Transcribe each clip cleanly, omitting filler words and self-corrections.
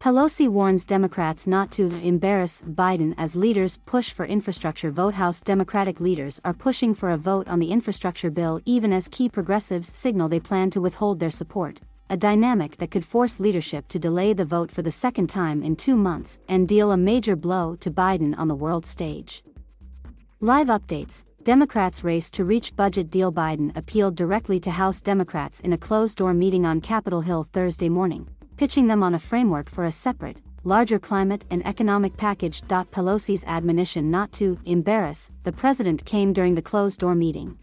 Pelosi warns Democrats not to embarrass Biden as leaders push for infrastructure. VoteHouse Democratic leaders are pushing for a vote on the infrastructure bill even as key progressives signal they plan to withhold their support, a dynamic that could force leadership to delay the vote for the second time in 2 months and deal a major blow to Biden on the world stage. Live updates. Democrats race to reach budget deal. Biden appealed directly to House Democrats in a closed-door meeting on Capitol Hill Thursday morning, pitching them on a framework for a separate, larger climate and economic package. Pelosi's admonition not to embarrass the president came during the closed-door meeting.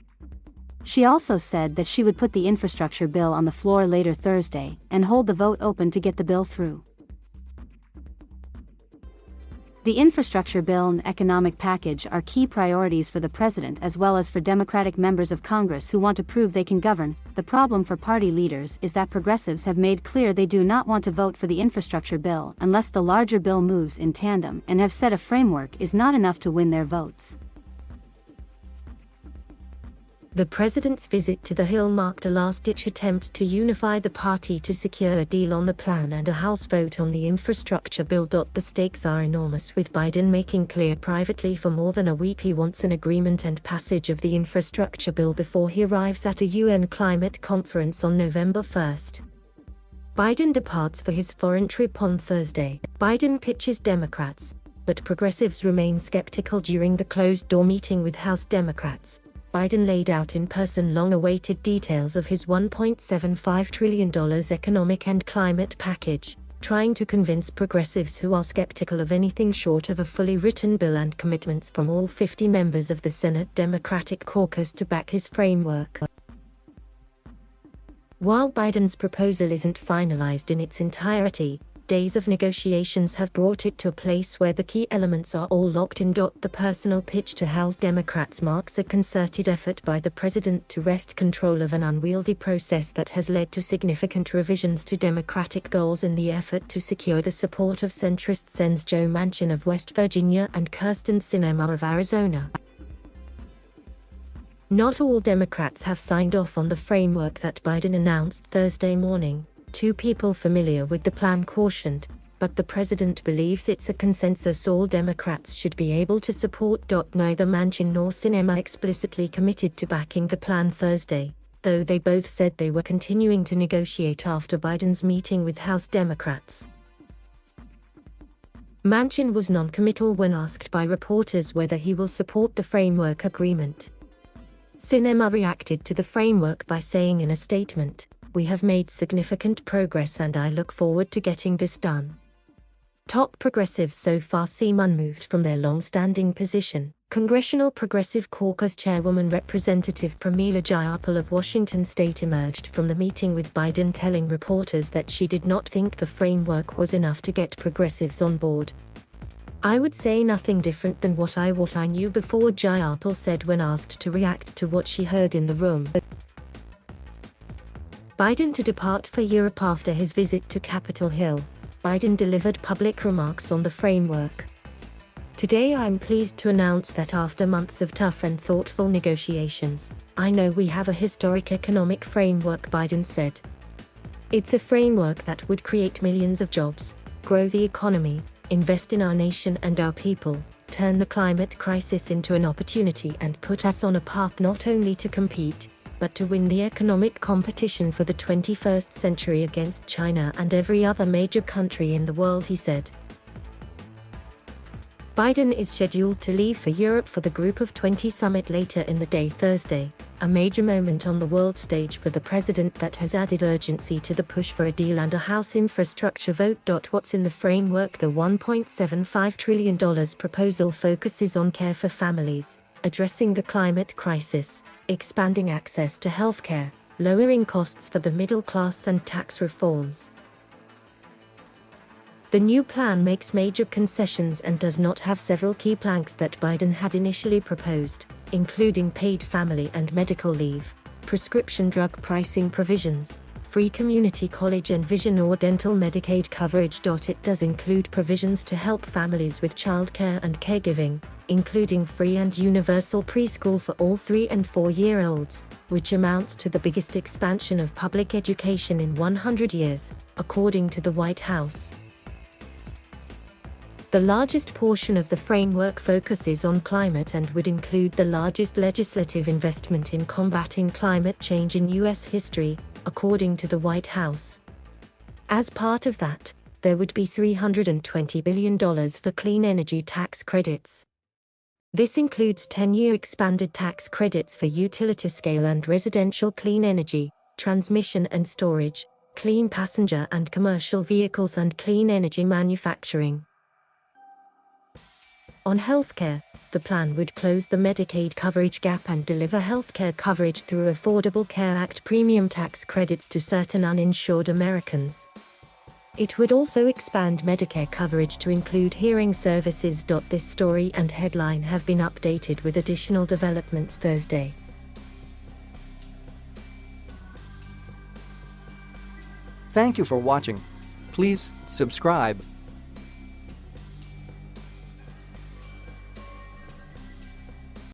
She also said that she would put the infrastructure bill on the floor later Thursday and hold the vote open to get the bill through. The infrastructure bill and economic package are key priorities for the president as well as for Democratic members of Congress who want to prove they can govern. The problem for party leaders is that progressives have made clear they do not want to vote for the infrastructure bill unless the larger bill moves in tandem and have said a framework is not enough to win their votes. The president's visit to the Hill marked a last-ditch attempt to unify the party to secure a deal on the plan and a House vote on the infrastructure bill. The stakes are enormous, with Biden making clear privately for more than a week he wants an agreement and passage of the infrastructure bill before he arrives at a UN climate conference on November 1st. Biden departs for his foreign trip on Thursday. Biden pitches Democrats, but progressives remain skeptical. During the closed-door meeting with House Democrats, Biden laid out in person long-awaited details of his $1.75 trillion economic and climate package, trying to convince progressives who are skeptical of anything short of a fully written bill and commitments from all 50 members of the Senate Democratic caucus to back his framework. While Biden's proposal isn't finalized in its entirety, days of negotiations have brought it to a place where the key elements are all locked in. The personal pitch to House Democrats marks a concerted effort by the president to wrest control of an unwieldy process that has led to significant revisions to Democratic goals in the effort to secure the support of centrist Sens Joe Manchin of West Virginia and Kyrsten Sinema of Arizona. Not all Democrats have signed off on the framework that Biden announced Thursday morning, two people familiar with the plan cautioned, but the president believes it's a consensus all Democrats should be able to support. Neither Manchin nor Sinema explicitly committed to backing the plan Thursday, though they both said they were continuing to negotiate after Biden's meeting with House Democrats. Manchin was non-committal when asked by reporters whether he will support the framework agreement. Sinema reacted to the framework by saying in a statement, "We have made significant progress and I look forward to getting this done." Top progressives so far seem unmoved from their long-standing position. Congressional Progressive Caucus Chairwoman Representative Pramila Jayapal of Washington State emerged from the meeting with Biden telling reporters that she did not think the framework was enough to get progressives on board. "I would say nothing different than what I knew before," Jayapal said when asked to react to what she heard in the room. Biden to depart for Europe. After his visit to Capitol Hill, Biden delivered public remarks on the framework. "Today I'm pleased to announce that after months of tough and thoughtful negotiations, I know we have a historic economic framework," Biden said. "It's a framework that would create millions of jobs, grow the economy, invest in our nation and our people, turn the climate crisis into an opportunity and put us on a path not only to compete, but to win the economic competition for the 21st century against China and every other major country in the world," he said. Biden is scheduled to leave for Europe for the Group of 20 summit later in the day Thursday, a major moment on the world stage for the president that has added urgency to the push for a deal and a House infrastructure vote. What's in the framework? The $1.75 trillion proposal focuses on care for families, addressing the climate crisis, expanding access to healthcare, lowering costs for the middle class and tax reforms. The new plan makes major concessions and does not have several key planks that Biden had initially proposed, including paid family and medical leave, prescription drug pricing provisions, free community college and vision or dental Medicaid coverage. It does include provisions to help families with childcare and caregiving, including free and universal preschool for all 3- and 4-year-olds, which amounts to the biggest expansion of public education in 100 years, according to the White House. The largest portion of the framework focuses on climate and would include the largest legislative investment in combating climate change in U.S. history, according to the White House. As part of that, there would be $320 billion for clean energy tax credits. This includes 10-year expanded tax credits for utility-scale and residential clean energy, transmission and storage, clean passenger and commercial vehicles, and clean energy manufacturing. On healthcare, the plan would close the Medicaid coverage gap and deliver healthcare coverage through Affordable Care Act premium tax credits to certain uninsured Americans. It would also expand Medicare coverage to include hearing services. This story and headline have been updated with additional developments Thursday. Thank you for watching. Please subscribe.